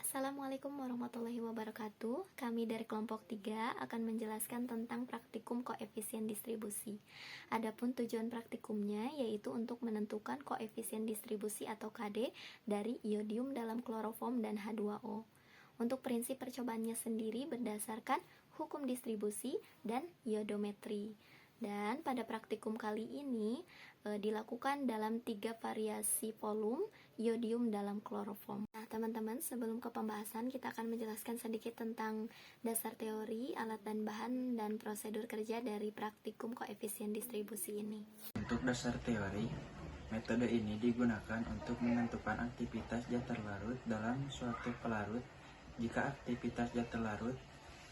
Assalamualaikum warahmatullahi wabarakatuh. Kami dari kelompok 3 akan menjelaskan tentang praktikum koefisien distribusi. Adapun tujuan praktikumnya yaitu untuk menentukan koefisien distribusi atau KD dari iodium dalam kloroform dan H2O. Untuk prinsip percobaannya sendiri berdasarkan hukum distribusi dan iodometri. Dan pada praktikum kali ini dilakukan dalam 3 variasi volume iodium dalam kloroform. Nah, teman-teman, sebelum ke pembahasan, kita akan menjelaskan sedikit tentang dasar teori, alat dan bahan, dan prosedur kerja dari praktikum koefisien distribusi ini. Untuk dasar teori, metode ini digunakan untuk menentukan aktivitas zat terlarut dalam suatu pelarut jika aktivitas zat terlarut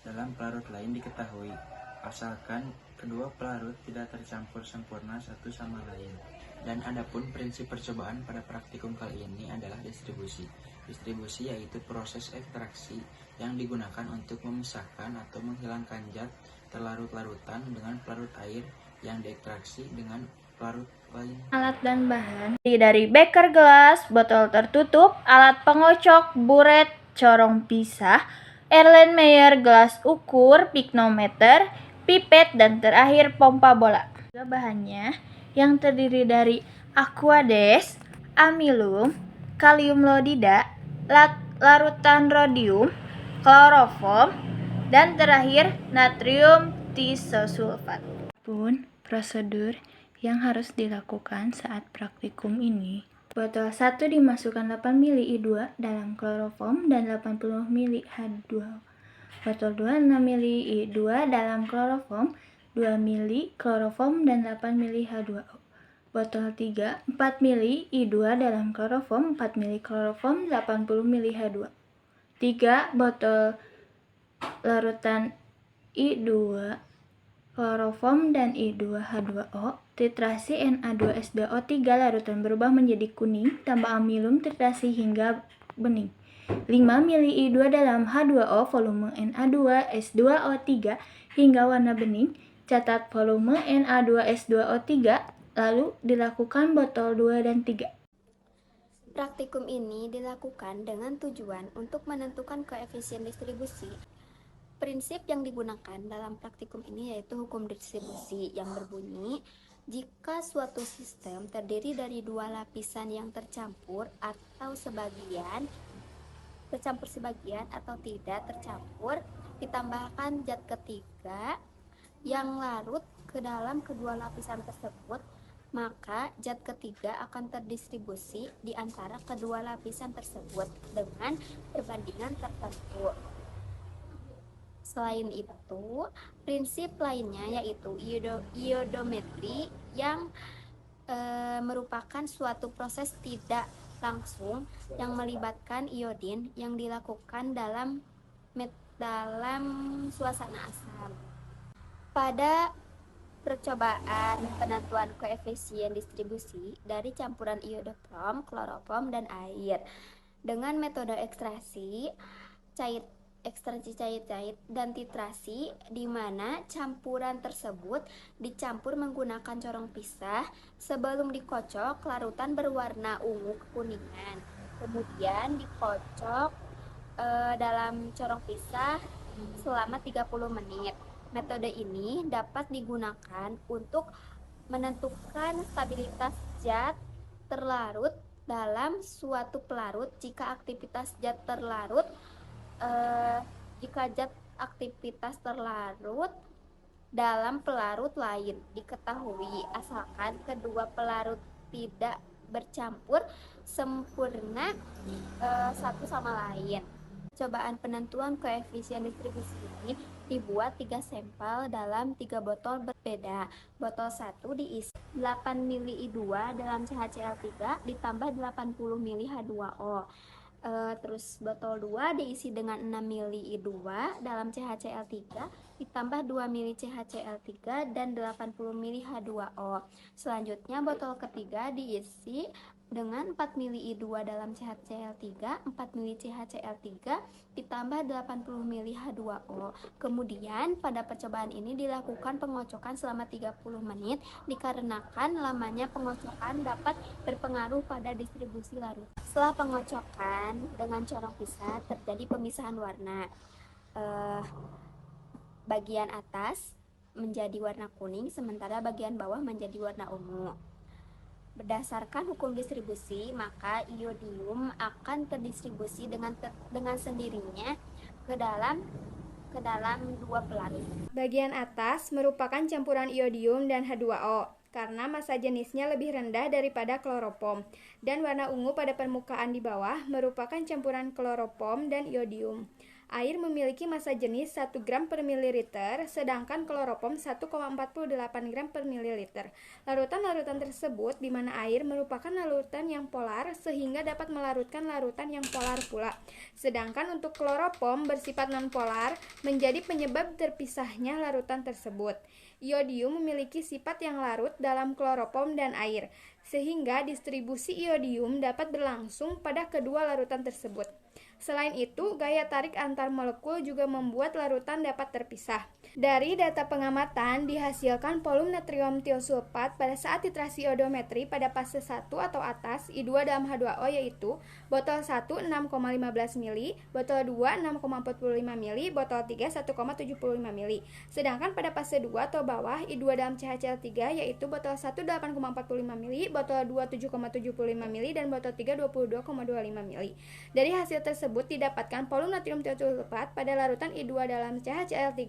dalam pelarut lain diketahui, asalkan kedua pelarut tidak tercampur sempurna satu sama lain. Dan adapun prinsip percobaan pada praktikum kali ini adalah distribusi. Distribusi yaitu proses ekstraksi yang digunakan untuk memisahkan atau menghilangkan zat terlarut-larutan dengan pelarut air yang diekstraksi dengan pelarut lain. Alat dan bahan dari beker gelas, botol tertutup, alat pengocok, buret, corong pisah, Erlenmeyer gelas ukur, piknometer, pipet, dan terakhir pompa bola. Bahannya yang terdiri dari aquades, amilum, kaliumlodida, larutan rodium, kloroform, dan terakhir natrium tisosulfat. Pun prosedur yang harus dilakukan saat praktikum ini. Botol 1 dimasukkan 8 ml I2 dalam kloroform dan 80 ml H2O. Botol 2 6 ml I2 dalam kloroform, 2 ml kloroform dan 8 ml H2O. Botol 3 4 ml I2 dalam kloroform, 4 ml kloroform, 80 ml H2O. 3 botol larutan I2 kloroform dan I2H2O, titrasi Na2SbO3 larutan berubah menjadi kuning, tambah amilum titrasi hingga bening. 5 ml I2 dalam H2O volume Na2S2O3 hingga warna bening, catat volume Na2S2O3, lalu dilakukan botol 2 dan 3. Praktikum ini dilakukan dengan tujuan untuk menentukan koefisien distribusi. Prinsip yang digunakan dalam praktikum ini yaitu hukum distribusi yang berbunyi, jika suatu sistem terdiri dari dua lapisan yang tercampur sebagian atau tidak tercampur, ditambahkan zat ketiga yang larut ke dalam kedua lapisan tersebut, maka zat ketiga akan terdistribusi di antara kedua lapisan tersebut dengan perbandingan tertentu. Selain itu, prinsip lainnya yaitu iodometri yang merupakan suatu proses tidak langsung yang melibatkan iodin yang dilakukan dalam suasana asam. Pada percobaan penentuan koefisien distribusi dari campuran iodoform, kloroform, dan air dengan metode ekstraksi cair-cair dan titrasi, di mana campuran tersebut dicampur menggunakan corong pisah. Sebelum dikocok, larutan berwarna ungu kekuningan, kemudian dikocok dalam corong pisah selama 30 menit. Metode ini dapat digunakan untuk menentukan stabilitas zat terlarut dalam suatu pelarut jika aktivitas zat terlarut dalam pelarut lain diketahui, asalkan kedua pelarut tidak bercampur sempurna satu sama lain. Percobaan penentuan koefisien distribusi ini dibuat 3 sampel dalam 3 botol berbeda. Botol 1 diisi 8 ml I2 dalam CaCl3 ditambah 80 ml H2O. Terus botol 2 diisi dengan 6 ml I2 dalam CaCl3 ditambah 2 ml CaCl3 dan 80 ml H2O. Selanjutnya botol ketiga diisi Dengan 4 mili I2 dalam CHCl3, 4 mili CHCl3 ditambah 80 mili H2O. Kemudian pada percobaan ini dilakukan pengocokan selama 30 menit dikarenakan lamanya pengocokan dapat berpengaruh pada distribusi larut. Setelah pengocokan dengan corong pisah terjadi pemisahan warna. Bagian atas menjadi warna kuning sementara bagian bawah menjadi warna ungu. Berdasarkan hukum distribusi, maka iodium akan terdistribusi dengan sendirinya ke dalam dua pelarut. Bagian atas merupakan campuran iodium dan H2O karena massa jenisnya lebih rendah daripada kloropom, dan warna ungu pada permukaan di bawah merupakan campuran kloropom dan iodium. Air memiliki massa jenis 1 gram per mililiter, sedangkan kloropom 1,48 gram per mililiter. Larutan-larutan tersebut di mana air merupakan larutan yang polar sehingga dapat melarutkan larutan yang polar pula. Sedangkan untuk kloropom bersifat nonpolar menjadi penyebab terpisahnya larutan tersebut. Iodium memiliki sifat yang larut dalam kloropom dan air, sehingga distribusi iodium dapat berlangsung pada kedua larutan tersebut. Selain itu, gaya tarik antar molekul juga membuat larutan dapat terpisah. Dari data pengamatan, dihasilkan volume natrium tiosulfat pada saat titrasi iodometri pada fase 1 atau atas I2 dalam H2O yaitu botol 1 6,15 mili, botol 2 6,45 mili, botol 3 1,75 mili. Sedangkan pada fase 2 atau bawah I2 dalam CHCl3 yaitu botol 1 8,45 mili, botol 2 7,75 mili, dan botol 3 22,25 mili. Dari hasil tersebut didapatkan volume natrium tiosulfat pada larutan I2 dalam CHCl3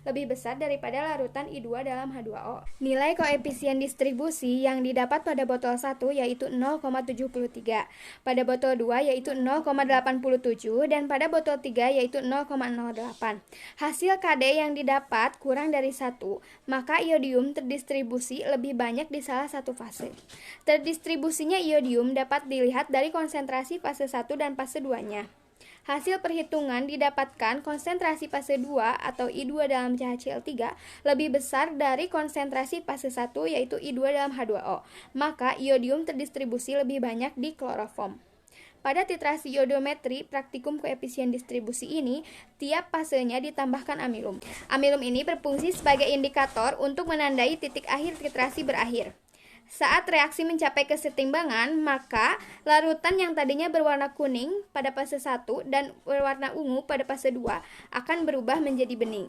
lebih besar daripada larutan I2 dalam H2O. Nilai koefisien distribusi yang didapat pada botol 1 yaitu 0,73, pada botol 2 yaitu 0,87, dan pada botol 3 yaitu 0,08. Hasil KD yang didapat kurang dari 1, maka iodium terdistribusi lebih banyak di salah satu fase. Terdistribusinya iodium dapat dilihat dari konsentrasi fase 1 dan fase 2-nya. Hasil perhitungan didapatkan konsentrasi fase 2 atau I2 dalam CHCl3 lebih besar dari konsentrasi fase 1 yaitu I2 dalam H2O, maka iodium terdistribusi lebih banyak di kloroform. Pada titrasi iodometri praktikum koefisien distribusi ini, tiap fasenya ditambahkan amilum. Amilum ini berfungsi sebagai indikator untuk menandai titik akhir titrasi berakhir. Saat reaksi mencapai kesetimbangan, maka larutan yang tadinya berwarna kuning pada fase 1 dan berwarna ungu pada fase 2 akan berubah menjadi bening.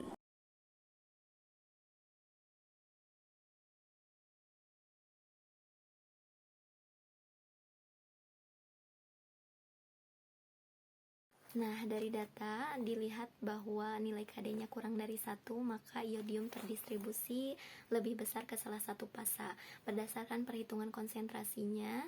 Nah, dari data dilihat bahwa nilai KD-nya kurang dari 1, maka iodium terdistribusi lebih besar ke salah satu fasa. Berdasarkan perhitungan konsentrasinya,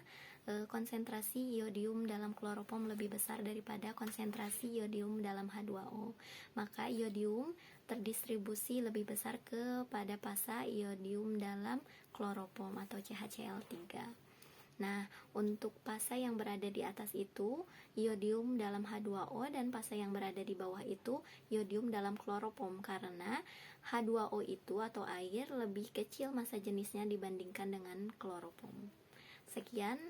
konsentrasi iodium dalam kloropom lebih besar daripada konsentrasi iodium dalam H2O. Maka iodium terdistribusi lebih besar kepada fasa iodium dalam kloropom atau CHCl3. Nah, untuk fasa yang berada di atas itu iodium dalam H2O, dan fasa yang berada di bawah itu iodium dalam kloropom, karena H2O itu atau air lebih kecil massa jenisnya dibandingkan dengan kloropom. Sekian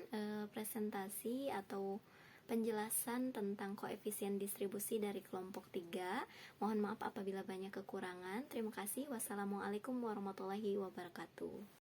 presentasi atau penjelasan tentang koefisien distribusi dari kelompok 3. Mohon maaf apabila banyak kekurangan. Terima kasih. Wassalamualaikum warahmatullahi wabarakatuh.